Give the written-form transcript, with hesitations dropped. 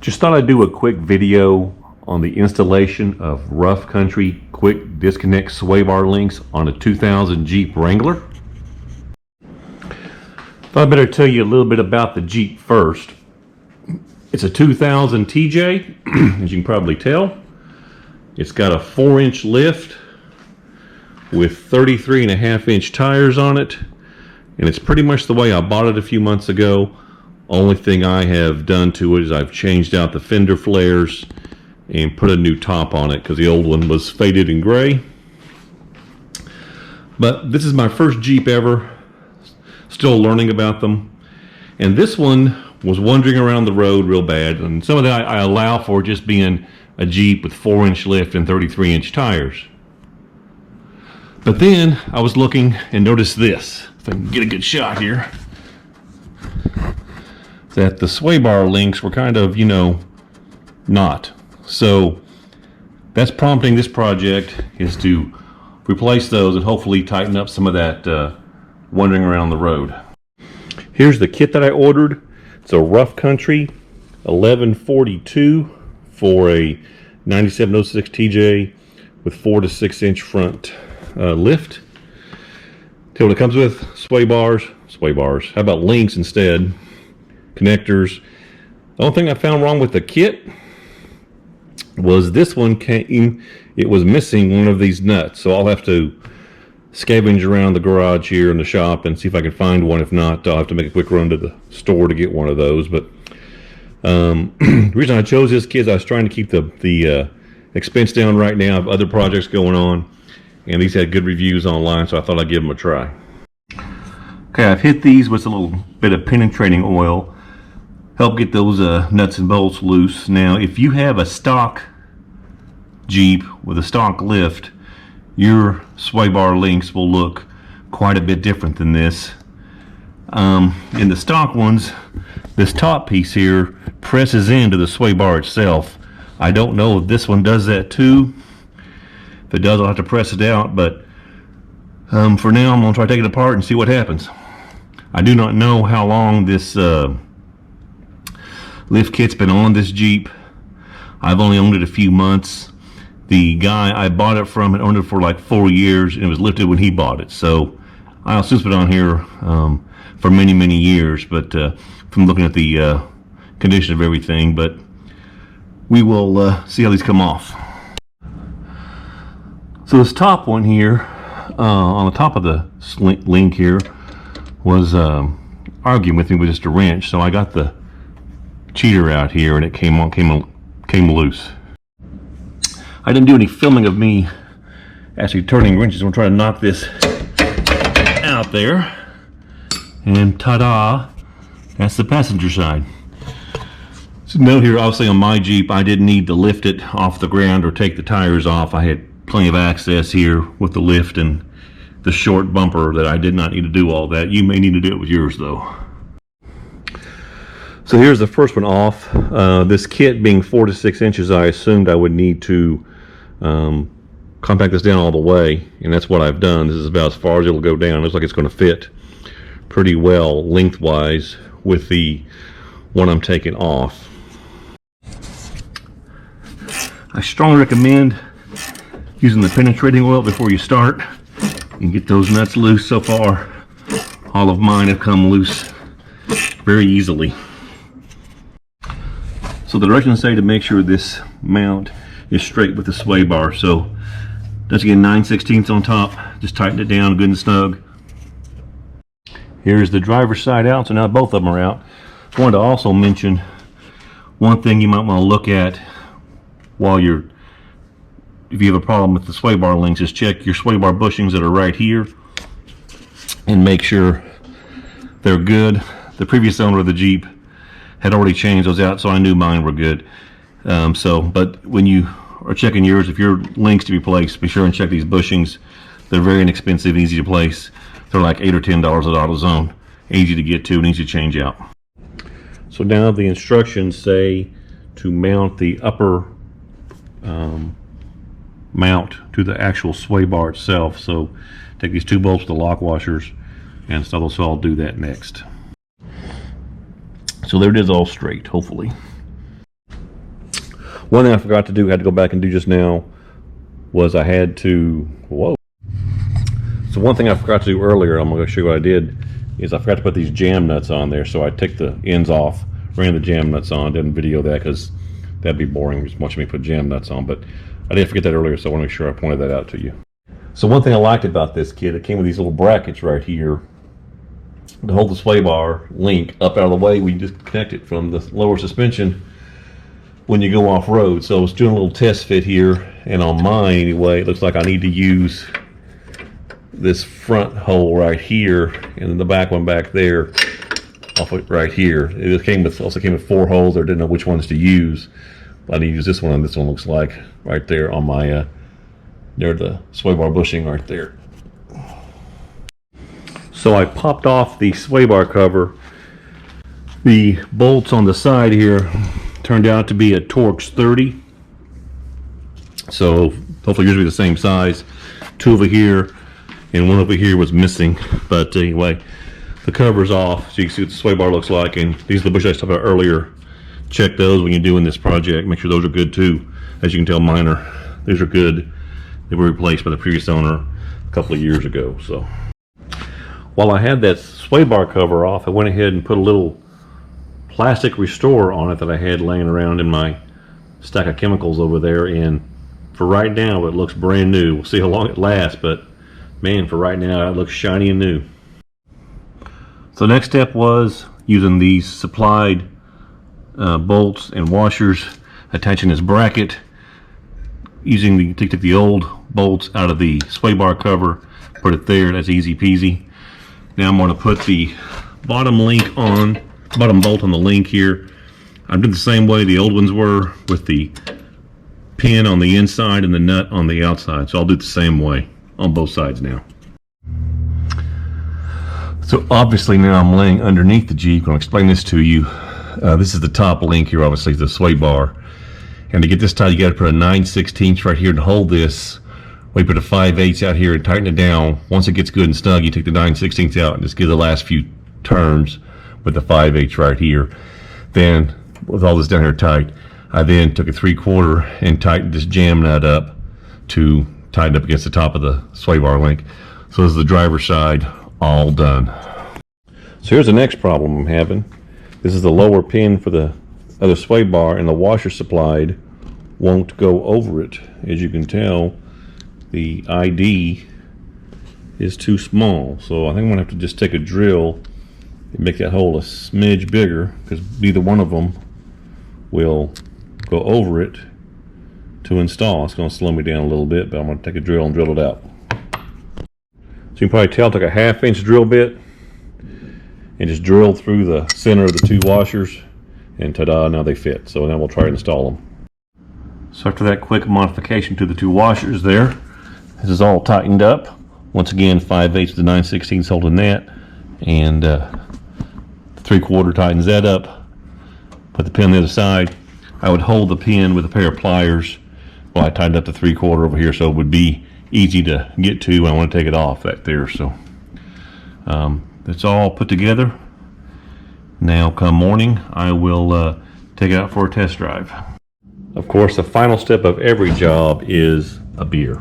Just thought I'd do a quick video on the installation of Rough Country quick disconnect sway bar links on a 2000 Jeep Wrangler. Thought I'd better tell you a little bit about the Jeep first. It's a 2000 TJ, as you can probably tell. It's got a 4-inch lift with 33.5-inch tires on it, and it's pretty much the way I bought it a few months ago. Only thing I have done to it is I've changed out the fender flares and put a new top on it because the old one was faded and gray. But this is my first Jeep ever, still learning about them. And this one was wandering around the road real bad, and some of that I allow for just being a Jeep with 4-inch lift and 33-inch tires. But then I was looking and noticed this, if I can get a good shot here, that the sway bar links were kind of, not. So that's prompting this project is to replace those and hopefully tighten up some of that wandering around the road. Here's the kit that I ordered. It's a Rough Country 1142 for a 9706 TJ with 4 to 6 inch front lift. Tell what it comes with: sway bars. How about links instead? Connectors. The only thing I found wrong with the kit was this one it was missing one of these nuts, so I'll have to scavenge around the garage here in the shop and see if I can find one. If not, I'll have to make a quick run to the store to get one of those. But the reason I chose this kit is I was trying to keep the expense down right now. I have other projects going on, and these had good reviews online, so I thought I'd give them a try. Okay, I've hit these with a little bit of penetrating oil, help get those nuts and bolts loose. Now, if you have a stock Jeep with a stock lift, your sway bar links will look quite a bit different than this. In the stock ones, this top piece here presses into the sway bar itself. I don't know if this one does that too. If it does, I'll have to press it out, but for now I'm going to try to take it apart and see what happens. I do not know how long this lift kit's been on this Jeep. I've only owned it a few months. The guy I bought it from had owned it for like 4 years, and it was lifted when he bought it. So I'll still put it on here for many years, but from looking at the condition of everything. But we will see how these come off. So this top one here, on the top of the link here, was arguing with me with just a wrench. So I got the cheater out here, and it came loose. I didn't do any filming of me actually turning wrenches. I'm trying to knock this out there, and ta-da, that's the passenger side. So note here, obviously on my Jeep, I didn't need to lift it off the ground or take the tires off. I had plenty of access here with the lift and the short bumper that I did not need to do all that. You may need to do it with yours though. So here's the first one off. This kit being 4 to 6 inches, I assumed I would need to compact this down all the way, and that's what I've done. This is about as far as it'll go down. It looks like it's going to fit pretty well lengthwise with the one I'm taking off. I strongly recommend using the penetrating oil before you start and get those nuts loose. So far, all of mine have come loose very easily. So the directions say to make sure this mount is straight with the sway bar. So let's get 9/16 on top. Just tighten it down good and snug. Here's the driver's side out. So now both of them are out. I wanted to also mention one thing you might want to look at while if you have a problem with the sway bar links, is check your sway bar bushings that are right here and make sure they're good. The previous owner of the Jeep had already changed those out, so I knew mine were good. But when you are checking yours, if your links to be placed, be sure and check these bushings. They're very inexpensive, easy to place. They're like $8 or $10 at AutoZone. Easy to get to and easy to change out. So now the instructions say to mount the upper mount to the actual sway bar itself. So take these 2 bolts with the lock washers and install those. So I'll do that next. So there it is, all straight, hopefully. One thing I forgot to do, had to go back and do just now, was I had to, whoa. So one thing I forgot to do earlier, I'm going to show you what I did, is I forgot to put these jam nuts on there. So I took the ends off, ran the jam nuts on, didn't video that because that'd be boring just watching me put jam nuts on. But I did forget that earlier, so I want to make sure I pointed that out to you. So one thing I liked about this kit, it came with these little brackets right here to hold the sway bar link up out of the way. We disconnect it from the lower suspension when you go off road. So I was doing a little test fit here, and on mine anyway, it looks like I need to use this front hole right here, and then the back one back there, off it right here. It also came with 4 holes. I didn't know which ones to use. But I need to use this one, and this one looks like right there on my near the sway bar bushing right there. So I popped off the sway bar cover. The bolts on the side here turned out to be a Torx 30. So hopefully yours will be the same size. 2 over here and 1 over here was missing. But anyway, the cover's off, so you can see what the sway bar looks like. And these are the bushings I talked about earlier. Check those when you're doing this project. Make sure those are good too. As you can tell, mine are, these are good. They were replaced by the previous owner a couple of years ago. So while I had that sway bar cover off, I went ahead and put a little plastic restorer on it that I had laying around in my stack of chemicals over there. And for right now, it looks brand new. We'll see how long it lasts, but man, for right now, it looks shiny and new. So next step was using these supplied bolts and washers, attaching this bracket, using the, take the old bolts out of the sway bar cover, put it there. That's easy peasy. Now I'm going to put the bottom link on, bottom bolt on the link here. I did the same way the old ones were, with the pin on the inside and the nut on the outside. So I'll do it the same way on both sides now. So obviously now I'm laying underneath the Jeep. I'm going to explain this to you. This is the top link here, obviously, the sway bar. And to get this tight, you got to put a 9/16 right here to hold this. We put a 5/8 out here and tighten it down. Once it gets good and snug, you take the 9/16 out and just give the last few turns with the 5/8 right here. Then, with all this down here tight, I then took a 3/4 and tightened this jam nut up to tighten up against the top of the sway bar link. So this is the driver's side all done. So here's the next problem I'm having. This is the lower pin for the other sway bar, and the washer supplied won't go over it. As you can tell, the ID is too small. So I think I'm gonna have to just take a drill and make that hole a smidge bigger, because neither one of them will go over it to install. It's gonna slow me down a little bit, but I'm gonna take a drill and drill it out. So you can probably tell I took a 1/2 inch drill bit and just drilled through the center of the 2 washers, and ta-da, now they fit. So now we'll try to install them. So after that quick modification to the 2 washers there, this is all tightened up. Once again, 5/8 to 9/16 holding that, and 3/4 tightens that up. Put the pin on the other side. I would hold the pin with a pair of pliers while I tightened up the 3/4 over here, so it would be easy to get to when I want to take it off that there. So it's all put together. Now come morning, I will take it out for a test drive. Of course, the final step of every job is a beer.